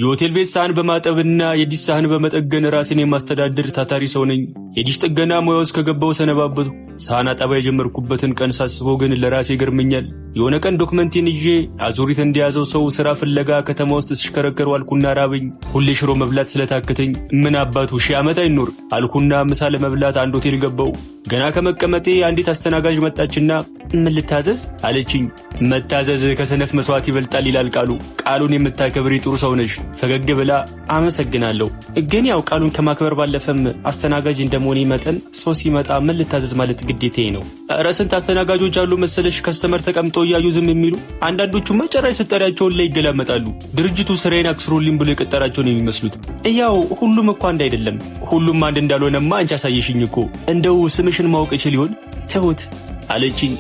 የሆቴል ቤት ሳህን በማጠብና የዲሽ ሳህን በመጠገን ራስን የማስተዳደር ታታሪ ሰው ነኝ። የዲሽ ጥገና ሙያ ውስጥ ከገባው ሰነባበቱ። ሳህን አጠባ የጀመርኩበትን ቀን ሳስበው ግን ለራሴ ይገርመኛል። የሆነ ቀን ዶክመንቴን ይዤ አዙሪት እንደያዘው ሰው ስራ ፍለጋ ከተማ ውስጥ ስሽከረከር አልኩና ራበኝ። ሁሌ ሽሮ መብላት ስለታከተኝ ምን አባቱ ሺህ ዓመት አይኖር አልኩና ምሳ ለመብላት አንድ ሆቴል ገባው። ገና ከመቀመጤ አንዲት አስተናጋጅ መጣችና ምን ልታዘዝ አለችኝ። መታዘዝ ከሰነፍ መስዋዕት ይበልጣል ይላል ቃሉ። ቃሉን የምታከብሪ ጥሩ ሰው ነሽ። ፈገግ ብላ አመሰግናለሁ፣ ግን ያው ቃሉን ከማክበር ባለፈም አስተናጋጅ እንደመሆኔ መጠን ሰው ሲመጣ ምን ልታዘዝ ማለት ግዴታዬ ነው። ኧረ ስንት አስተናጋጆች አሉ መሰለሽ ከስተመር ተቀምጠው እያዩ ዝም የሚሉ። አንዳንዶቹማ ጭራሽ ስጠሪያቸውን ላይ ይገላመጣሉ። ድርጅቱ ስራዬን አክስሮልኝ ብሎ የቀጠራቸው ነው የሚመስሉት። ያው ሁሉም እኮ አንድ አይደለም። ሁሉም አንድ እንዳልሆነማ አንቺ አሳየሽኝ እኮ። እንደው ስምሽን ማወቅ እችል ይሆን? ትሁት አለችኝ።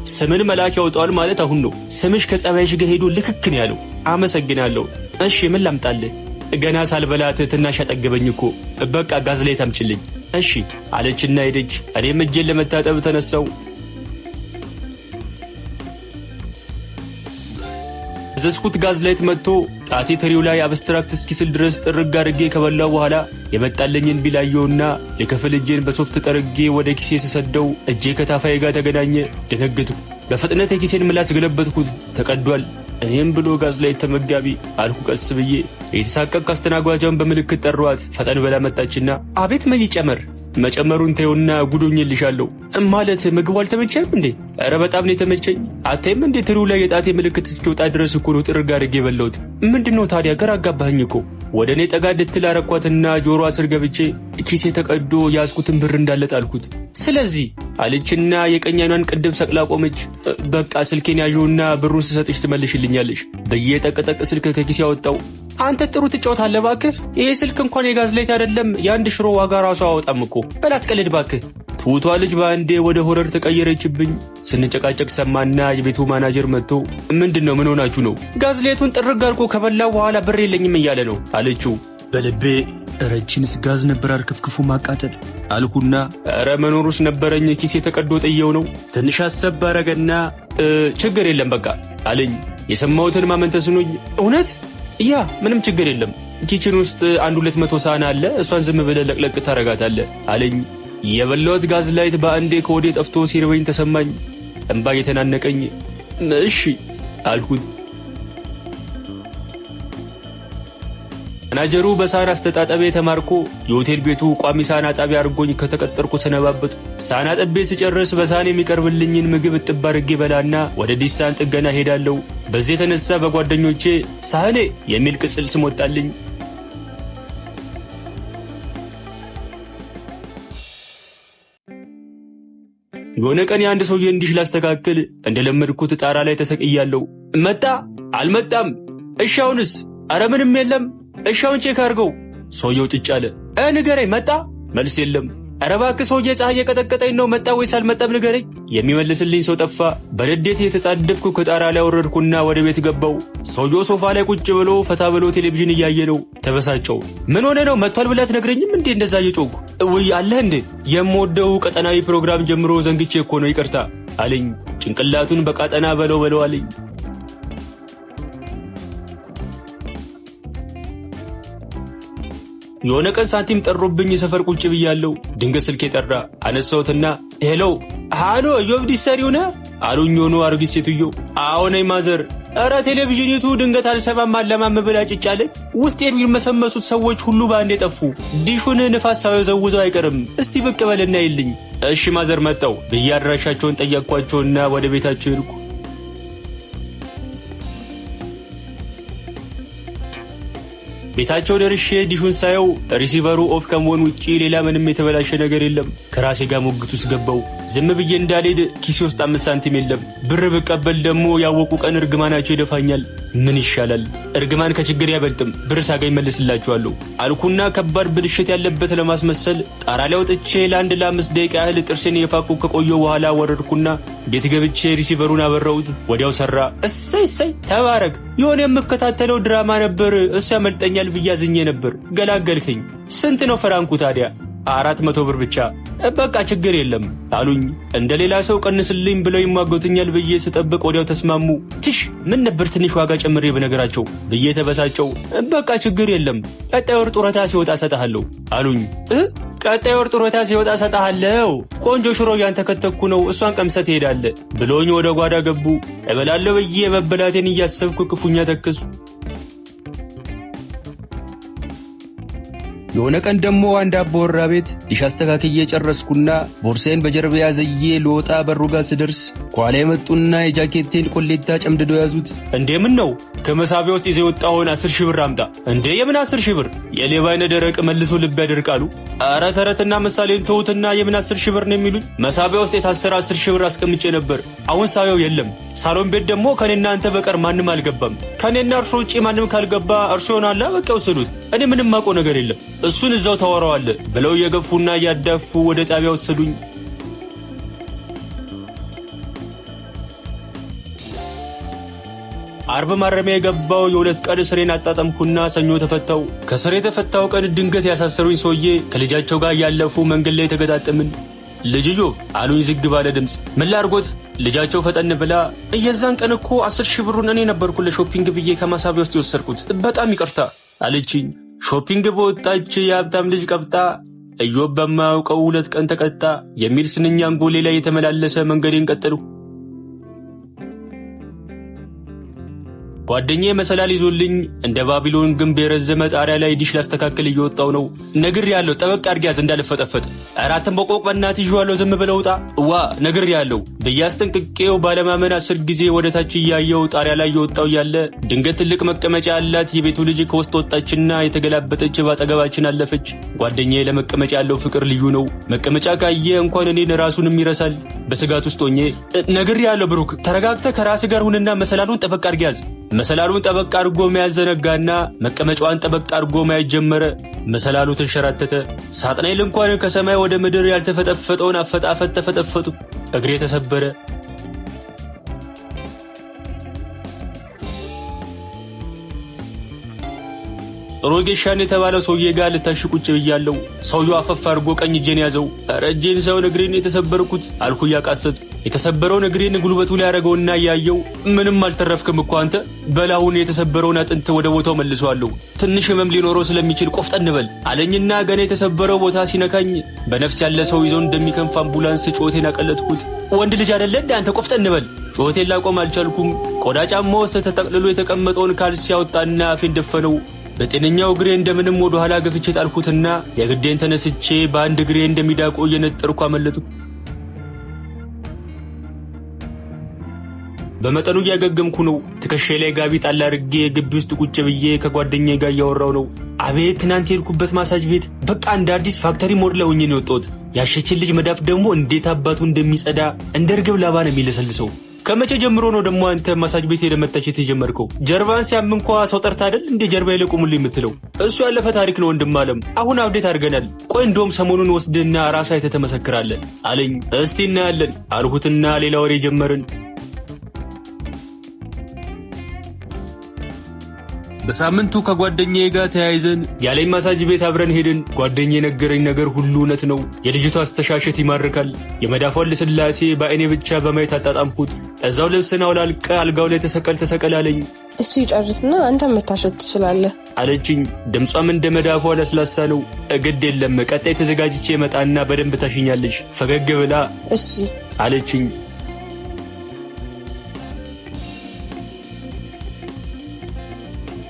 ስምን መልአክ ያወጣዋል ማለት አሁን ነው። ስምሽ ከጸባይሽ ጋር ሄዶ ልክክ ነው ያለው። አመሰግናለሁ። እሺ ምን ላምጣልህ? ገና ሳልበላት ትናሽ አጠገበኝ እኮ። በቃ ጋዝ ላይ ታምጭልኝ። እሺ አለችና ሄደች። እኔም እጄን ለመታጠብ ተነሳው። ዘስኩት ጋዝ ላይት መጥቶ ጣቴ ትሪው ላይ አብስትራክት እስኪስል ድረስ ጥርግ አድርጌ ከበላው በኋላ የመጣለኝን ቢላየውና የክፍል እጄን በሶፍት ጠርጌ ወደ ኪሴ ስሰደው እጄ ከታፋዬ ጋር ተገናኘ። ደነገጥኩ። በፍጥነት የኪሴን ምላስ ገለበጥኩት። ተቀዷል። እኔም ብሎ ጋዝ ላይት ተመጋቢ አልኩ ቀስ ብዬ። የተሳቀቅ አስተናጓጇን በምልክት ጠሯት። ፈጠን በላ መጣችና አቤት ምን ይጨመር? መጨመሩን ተይውና ጉዶኝልሻለሁ። ማለት ምግቡ አልተመቸም እንዴ? ኧረ በጣም ነው የተመቸኝ። አታይም እንዴ ትሪው ላይ የጣቴ ምልክት እስኪወጣ ድረስ እኮ ነው ጥርግ አድርጌ የበላሁት። ምንድነው ታዲያ ግራ አጋባኸኝ እኮ። ወደ እኔ ጠጋ እንድትል አረኳትና ጆሮ ስር ገብቼ ኪሴ ተቀዶ ያዝኩትን ብር እንዳለ ጣልኩት። ስለዚህ አለችና የቀኝ አይኗን ቅድም ሰቅላ ቆመች። በቃ ስልኬን ያዥውና ብሩን ስሰጥሽ ትመልሽልኛለሽ ብዬ ጠቅጠቅ ስልክ ከኪሴ ያወጣው። አንተ ጥሩ ትጫወታለህ እባክህ። ይሄ ስልክ እንኳን የጋዝ ላይት አይደለም የአንድ ሽሮ ዋጋ ራሱ አወጣም እኮ። በላት ቀልድ እባክህ። ትሁቷ ልጅ በአንዴ ወደ ሆረር ተቀየረችብኝ። ስንጨቃጨቅ ሰማና የቤቱ ማናጀር መጥቶ ምንድነው ምን ሆናችሁ ነው? ጋዝ ላይቱን ጥርግ አድርጎ ከበላው በኋላ ብር የለኝም እያለ ነው አለችው። በልቤ ረጅንስ ጋዝ ነበር አርከፍክፉ ማቃጠል አልኩና ኧረ መኖሩስ ነበረኝ ኪሴ ተቀዶ ጥየው ነው። ትንሽ አሰብ አረገና ችግር የለም በቃ አለኝ። የሰማሁትን ማመን ተስኖኝ እውነት ያ ምንም ችግር የለም ኪችን ውስጥ 100 ሳህን አለ እሷን ዝም ብለህ ለቅለቅ ታረጋታለህ አለኝ። የበላሁት ጋዝ ላይት በአንዴ ከወዴ ጠፍቶ ሲርበኝ ተሰማኝ። እንባ የተናነቀኝ እሺ አልኩት። ማናጀሩ በሳህን አስተጣጠቤ ተማርኮ የሆቴል ቤቱ ቋሚ ሳህን አጣቢ አድርጎኝ ከተቀጠርኩ ሰነባበቱ። ሳህን አጥቤ ስጨርስ በሳህን የሚቀርብልኝን ምግብ እጥብ አድርጌ በላና ወደ ዲሽ ሳህን ጥገና ሄዳለሁ። በዚህ የተነሳ በጓደኞቼ ሳህኔ የሚል ቅጽል ስም ወጣልኝ። የሆነ ቀን የአንድ ሰውዬ እንዲሽ ላስተካክል እንደለመድኩት ጣራ ላይ ተሰቅያለሁ። መጣ አልመጣም? እሺ አሁንስ? ኧረ ምንም የለም። እሺ አሁን ቼክ አድርገው። ሰውየው ጭጭ አለ። ንገረኝ መጣ? መልስ የለም። ኧረ እባክህ ሰውዬ ፀሐይ የቀጠቀጠኝ ነው። መጣ ወይስ አልመጣም ንገረኝ። የሚመልስልኝ ሰው ጠፋ። በንዴት የተጣደፍኩ ከጣራ ላይ ወረድኩና ወደ ቤት ገባው። ሰውየው ሶፋ ላይ ቁጭ ብሎ ፈታ ብሎ ቴሌቪዥን እያየ ነው። ተበሳጨው። ምን ሆነ ነው መጥቷል ብለህ አትነግረኝም እንዴ? እንደዛ እየጮኩ ውይ አለህ እንዴ? የምወደው ቀጠናዊ ፕሮግራም ጀምሮ ዘንግቼ እኮ ነው ይቅርታ አለኝ። ጭንቅላቱን በቃጠና በለው አለኝ። የሆነ ቀን ሳንቲም ጠሮብኝ ሰፈር ቁጭ ብያለሁ። ድንገት ስልኬ ጠራ። አነሳሁትና ሄሎ ሃሎ ኢዮብ ዲሰሪው ነህ አሉኝ የሆኑ አሮጊት ሴትዮ። አዎ ነኝ ማዘር። ኧረ ቴሌቪዥኒቱ ድንገት አልሰማም አለማም ብላ ጭጫለች። ውስጥ የሚመሰመሱት ሰዎች ሁሉ በአንዴ ጠፉ። ዲሹን ንፋስ ሳይወዘውዘው አይቀርም። እስቲ ብቅ በልና ይልኝ። እሺ ማዘር መጣው ብዬ አድራሻቸውን ጠየቅኳቸውና ወደ ቤታቸው ሄድኩ። ቤታቸው ደርሼ ዲሹን ሳየው ሪሲቨሩ ኦፍ ከመሆን ውጪ ሌላ ምንም የተበላሸ ነገር የለም። ከራሴ ጋር ሞግት ውስጥ ገባው። ዝም ብዬ እንዳልሄድ ኪሴ ውስጥ 5 ሳንቲም የለም። ብር ብቀበል ደግሞ ያወቁ ቀን እርግማናቸው ይደፋኛል። ምን ይሻላል? እርግማን ከችግር ያበልጥም። ብር ሳገኝ መልስላቸዋለሁ አልኩና ከባድ ብልሽት ያለበት ለማስመሰል ጣራ ላይ ወጥቼ ለ5 ደቂቃ ያህል ጥርሴን የፋኩ ከቆየው በኋላ ወረድኩና ቤት ገብቼ ሪሲቨሩን አበራሁት። ወዲያው ሰራ። እሰይ ተባረክ። የሆነ የምከታተለው ድራማ ነበር እሱ ያመልጠኛል ብዬ አዝኜ ነበር። ገላገልከኝ። ስንት ነው ፈራንኩ ታዲያ? 400 ብር ብቻ። በቃ ችግር የለም አሉኝ። እንደሌላ ሰው ቀንስልኝ ብለው ይሟገቱኛል ብዬ ስጠብቅ ወዲያው ተስማሙ። ትሽ ምን ነበር ትንሽ ዋጋ ጨምሬ በነገራቸው ብዬ ተበሳጨው። በቃ ችግር የለም ቀጣይ ወር ጡረታ ሲወጣ ሰጣለሁ አሉኝ። ቀጣይ ወር ጡረታ ሲወጣ ሰጣለሁ፣ ቆንጆ ሽሮ ያንተከተኩ ነው እሷን ቀምሰህ ትሄዳለህ ብሎኝ ወደ ጓዳ ገቡ። እበላለሁ ብዬ መበላቴን እያሰብኩ ክፉኛ ተከሱ። የሆነ ቀን ደግሞ አንድ አባወራ ቤት ዲሽ አስተካክዬ ጨረስኩና ቦርሳዬን በጀርባ ያዘዬ ልወጣ በሩ ጋር ስደርስ ኋላ የመጡና የጃኬቴን ኮሌታ ጨምድደው ያዙት። እንዴ ምን ነው ከመሳቢያ ውስጥ ይዘህ የወጣውን 10,000 ብር አምጣ። እንዴ የምን 10,000 ብር? የሌባ አይነ ደረቅ መልሶ ልብ ያደርቃሉ። ኧረ ተረትና ምሳሌን ተውትና የምን 10,000 ብር ነው የሚሉኝ? መሳቢያ ውስጥ የታሰረ 10,000 ብር አስቀምጬ ነበር። አሁን ሳየው የለም። ሳሎን ቤት ደግሞ ከኔና አንተ በቀር ማንም አልገባም። ከኔና እርሶ ውጪ ማንም ካልገባ እርሶ ይሆናል በቃ ወሰዱት። እኔ ምንም ማውቀው ነገር የለም። እሱን እዛው ታወራዋለህ ብለው እየገፉና እያዳፉ ወደ ጣቢያ ወሰዱኝ። አርብ ማረሚያ የገባው የ2 ቀን እስሬን አጣጣምኩና ሰኞ ተፈታው። ከስሬ የተፈታው ቀን ድንገት ያሳሰሩኝ ሰውዬ ከልጃቸው ጋር ያለፉ መንገድ ላይ ተገጣጠምን። ልጅዮ አሉኝ ዝግ ባለ ድምፅ። ምን ላርጎት? ልጃቸው ፈጠን ብላ የዛን ቀን እኮ 10,000 ብሩን እኔ ነበርኩ ለሾፒንግ ብዬ ከማሳቢያ ውስጥ የወሰድኩት፣ በጣም ይቅርታ አለችኝ። ሾፒንግ በወጣች የሀብታም ልጅ ቀብጣ ኢዮብ በማያውቀው 2 ቀን ተቀጣ የሚል ስንኛ አንጎሌ ላይ የተመላለሰ መንገዴን ቀጠልኩ። ጓደኛዬ መሰላል ይዞልኝ እንደ ባቢሎን ግንብ የረዘመ ጣሪያ ላይ ዲሽ ላስተካክል እየወጣው ነው። ነግሬያለሁ ጠበቅ አድርጊያት እንዳልፈጠፈጥ። አራተም በቆቅ በእናትህ ይዤዋለሁ ዝም ብለው ውጣ ዋ ነግሬያለሁ ብዬ አስጠንቅቄው ባለማመን 10 ጊዜ ወደ ታች እያየው ጣሪያ ላይ እየወጣው ያለ ድንገት ትልቅ መቀመጫ ያላት የቤቱ ልጅ ከውስጥ ወጣችና የተገላበጠች ባጠገባችን አለፈች። ጓደኛዬ ለመቀመጫ ያለው ፍቅር ልዩ ነው። መቀመጫ ካየ እንኳን እኔን ራሱንም ይረሳል። በስጋት ውስጥ ሆኜ ነግሬያለሁ ብሩክ ተረጋግተህ ከራስህ ጋር ሁንና መሰላሉን ጠበቅ አድርጊያት። መሰላሉን ጠበቅ አድርጎ መያዝ ዘነጋና መቀመጫዋን ጠበቅ አድርጎ መያዝ ጀመረ። መሰላሉ ተንሸራተተ። ሳጥናኤል እንኳን ከሰማይ ወደ ምድር ያልተፈጠፈጠውን አፈጣፈጥ ተፈጠፈጡ። እግሬ ተሰበረ። ጥሩ ጌሻን የተባለው ሰውዬ ጋር ልታሽ ቁጭ ብያለሁ። ሰውዬው አፈፍ አድርጎ ቀኝ እጄን ያዘው። ኧረ እጄን ሳይሆን እግሬን የተሰበርኩት አልኩ እያቃሰቱ። የተሰበረውን እግሬን ጉልበቱ ላይ ያደረገውና እያየው ምንም አልተረፍክም እኮ አንተ፣ በላሁን የተሰበረውን አጥንት ወደ ቦታው መልሰዋለሁ፣ ትንሽ ህመም ሊኖረው ስለሚችል ቆፍጠን በል አለኝና ገና የተሰበረው ቦታ ሲነካኝ በነፍስ ያለ ሰው ይዞ እንደሚከንፍ አምቡላንስ ጮቴን አቀለጥኩት። ወንድ ልጅ አይደለ እንደ አንተ ቆፍጠን በል። ጮቴን ላቆም አልቻልኩም። ቆዳ ጫማ ውስጥ ተጠቅልሎ የተቀመጠውን ካልሲ ያወጣና አፌን ደፈነው። በጤነኛው እግሬ እንደምንም ወደ ኋላ ገፍቼ ጣልኩትና የግዴን ተነስቼ በአንድ እግሬ እንደሚዳቆ እየነጠርኩ አመለጥኩ። በመጠኑ እያገገምኩ ነው። ትከሻዬ ላይ ጋቢ ጣል አድርጌ ግቢ ውስጥ ቁጭ ብዬ ከጓደኛዬ ጋር እያወራው ነው። አቤት ትናንት የሄድኩበት ማሳጅ ቤት በቃ እንደ አዲስ ፋክተሪ ሞድ ላይ ሆኜ ነው የወጣሁት። ያሸችን ልጅ መዳፍ ደግሞ እንዴት አባቱ እንደሚጸዳ እንደ እርግብ ላባ ነው የሚለሰልሰው። ከመቼ ጀምሮ ነው ደግሞ አንተ ማሳጅ ቤት ሄደህ መታሸት የጀመርከው? ጀርባን ሲያም እንኳ ሰው ጠርታ አይደል እንዴ ጀርባ ይለቁሙልኝ የምትለው? እሱ ያለፈ ታሪክ ነው ወንድም አለም። አሁን አብዴት አድርገናል። ቆይ እንደውም ሰሞኑን ወስድና ራስህ አይተህ ተመሰክራለህ አለኝ። እስቲ እናያለን አልሁትና ሌላ ወሬ ጀመርን። በሳምንቱ ከጓደኛዬ ጋር ተያይዘን ያለኝ ማሳጅ ቤት አብረን ሄድን። ጓደኛዬ ነገረኝ ነገር ሁሉ እውነት ነው። የልጅቷ አስተሻሸት ይማርካል። የመዳፏን ልስላሴ በአይኔ ብቻ በማየት አጣጣምኩት። እዛው ልብስን አውላልቀ አልጋው ላይ ተሰቀል አለኝ። እሱ ይጨርስና አንተ መታሸት ትችላለህ አለችኝ። ድምጿም እንደ መዳፏ ለስላሳ ነው። ግድ የለም ቀጣይ ተዘጋጅቼ መጣና በደንብ ታሽኛለሽ ፈገግ ብላ እሺ አለችኝ።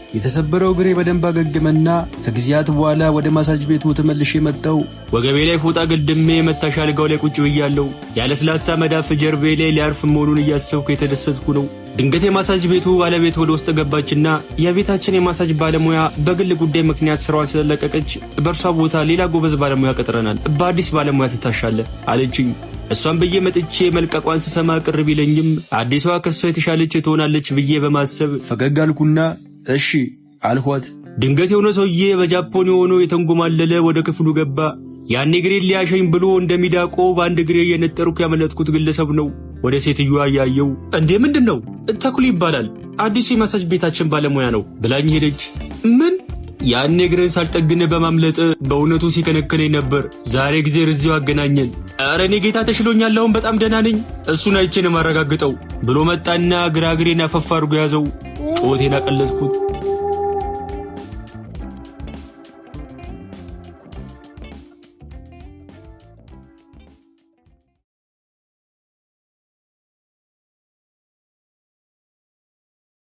የተሰበረው እግሬ በደንብ አገገመና ከጊዜያት በኋላ ወደ ማሳጅ ቤቱ ተመልሼ መጣሁ። ወገቤ ላይ ፎጣ ግድሜ መታሻ አልጋው ላይ ቁጭ ብያለሁ። ያለስላሳ መዳፍ ጀርቤ ላይ ሊያርፍ መሆኑን እያሰብኩ የተደሰትኩ ነው። ድንገት የማሳጅ ቤቱ ባለቤት ወደ ውስጥ ገባችና የቤታችን የማሳጅ ባለሙያ በግል ጉዳይ ምክንያት ስራዋን ስለለቀቀች በእርሷ ቦታ ሌላ ጎበዝ ባለሙያ ቀጥረናል፣ በአዲስ ባለሙያ ትታሻለህ አለችኝ። እሷን ብዬ መጥቼ መልቀቋን ስሰማ ቅር ቢለኝም አዲሷ ከሷ የተሻለች ትሆናለች ብዬ በማሰብ ፈገግ አልኩና እሺ አልኋት። ድንገት የሆነ ሰውዬ በጃፖን የሆነ የተንጎማለለ ወደ ክፍሉ ገባ። ያኔ እግሬን ሊያሸኝ ብሎ እንደሚዳቆ በአንድ እግሬ የነጠርኩ ያመለጥኩት ግለሰብ ነው። ወደ ሴትዮዋ ያየው እንዴ ምንድነው? ተኩል ይባላል፣ አዲሱ የማሳጅ ቤታችን ባለሙያ ነው ብላኝ ሄደች። ምን ያኔ እግርን ሳልጠግን በማምለጥ በእውነቱ ሲከነከነኝ ነበር። ዛሬ ጊዜ ርዚው አገናኘን። ኧረ እኔ ጌታ ተሽሎኛል፣ አሁን በጣም ደህና ነኝ። እሱን አይቼ ነው የማረጋግጠው ብሎ መጣና ግራ እግሬን አፈፍ አድርጎ ያዘው። ጮቴን አቀለጥኩት።